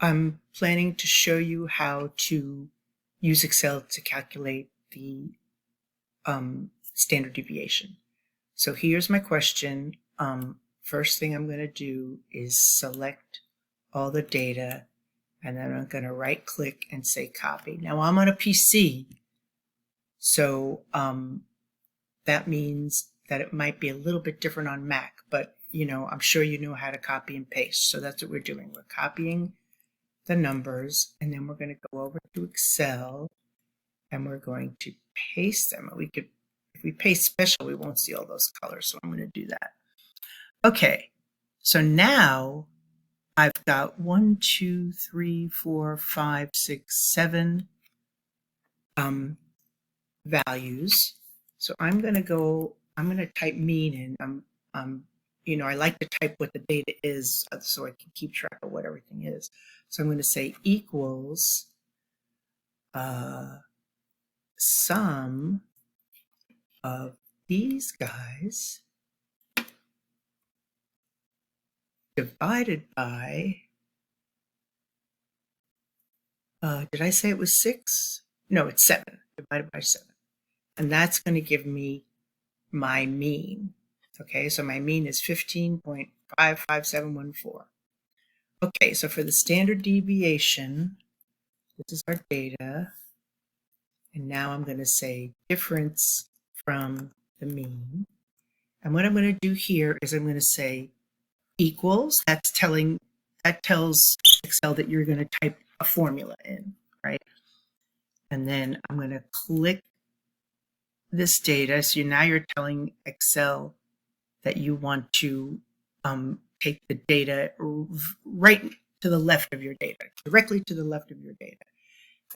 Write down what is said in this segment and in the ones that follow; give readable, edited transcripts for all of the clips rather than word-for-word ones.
I'm planning to show you how to use Excel to calculate the standard deviation. So here's my question. First thing I'm going to do is select all the data, and then I'm going to right click and say copy. Now I'm on a PC, so that means that it might be a little bit different on Mac, but I'm sure you know how to copy and paste. So that's what we're doing. We're copying the numbers, and then we're going to go over to Excel and we're going to paste them. If we paste special, we won't see all those colors, so I'm going to do that. Okay, so now I've got 1, 2, 3, 4, 5, 6, 7 values. So I'm going to type mean in. I like to type what the data is so I can keep track of what everything is. So I'm going to say equals sum of these guys divided by, did I say it was 6? No, it's 7, divided by 7. And that's going to give me my mean. Okay, so my mean is 15.55714. Okay, so for the standard deviation, this is our data. And now I'm going to say difference from the mean. And what I'm going to do here is I'm going to say equals. That tells Excel that you're going to type a formula in, right? And then I'm going to click this data. So now you're telling Excel that you want to take the data right to the left of your data, directly to the left of your data.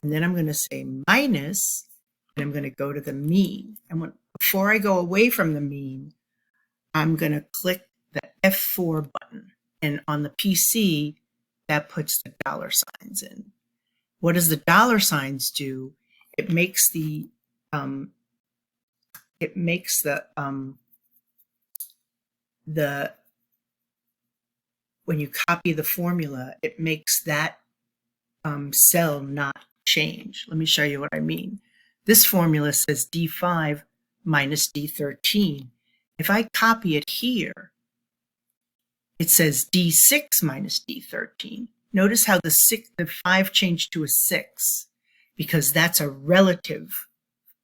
And then I'm going to say minus, and I'm going to go to the mean. And before I go away from the mean, I'm going to click the F4 button. And on the PC, that puts the dollar signs in. What does the dollar signs do? It makes the when you copy the formula, it makes that cell not change. Let me show you what I mean. This formula says D5 minus D13. If I copy it here, it says D6 minus D13. Notice how the 5 changed to a 6, because that's a relative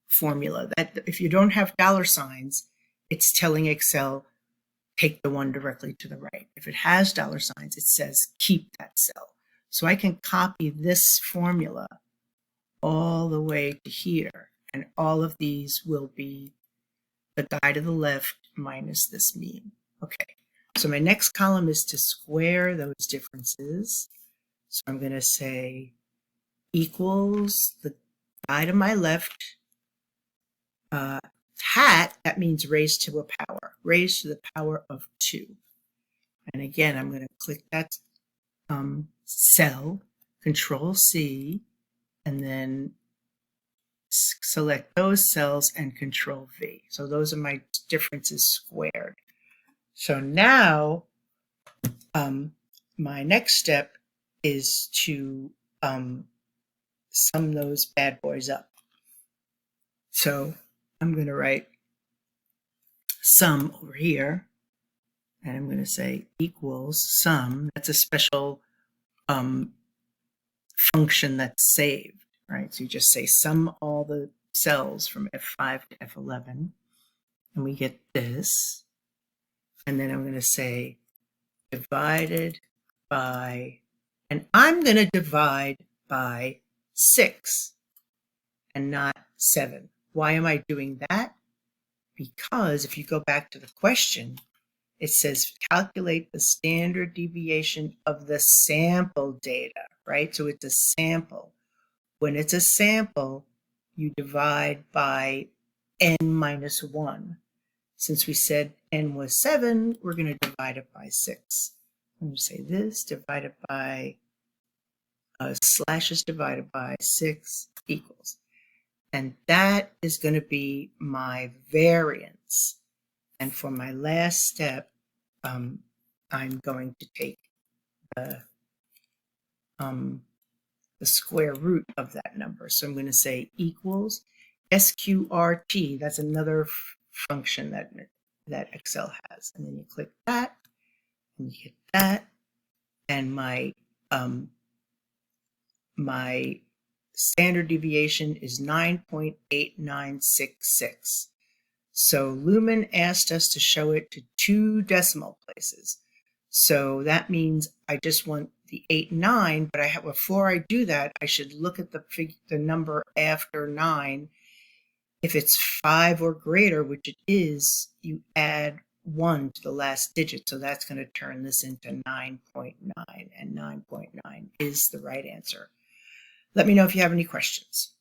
formula. That if you don't have dollar signs, it's telling Excel, take the one directly to the right. If it has dollar signs, it says keep that cell. So I can copy this formula all the way to here, and all of these will be the guy to the left minus this mean. Okay, so my next column is to square those differences. So I'm going to say equals the guy to my left, hat, that means raised to a power, raised to the power of 2. And again, I'm going to click that cell, Control C, and then select those cells and Control V. So those are my differences squared. So now my next step is to sum those bad boys up. So I'm going to write sum over here, and I'm going to say equals sum. That's a special function that's saved, right? So you just say sum all the cells from F5 to F11, and we get this. And then I'm going to say divided by, and I'm going to divide by 6 and not 7. Why am I doing that? Because if you go back to the question, it says calculate the standard deviation of the sample data, right? So it's a sample. When it's a sample, you divide by n minus 1. Since we said n was 7, we're going to divide it by 6. I'm going to say this divided by slashes divided by 6 equals. And that is going to be my variance. And for my last step, I'm going to take the the square root of that number. So I'm going to say equals SQRT. That's another function that Excel has. And then you click that, and you hit that, and my standard deviation is 9.8966. So Lumen asked us to show it to 2 decimal places. So that means I just want the 8, 9, but before I do that, I should look at the number after 9. If it's 5 or greater, which it is, you add 1 to the last digit. So that's going to turn this into 9.9, and 9.9 is the right answer. Let me know if you have any questions.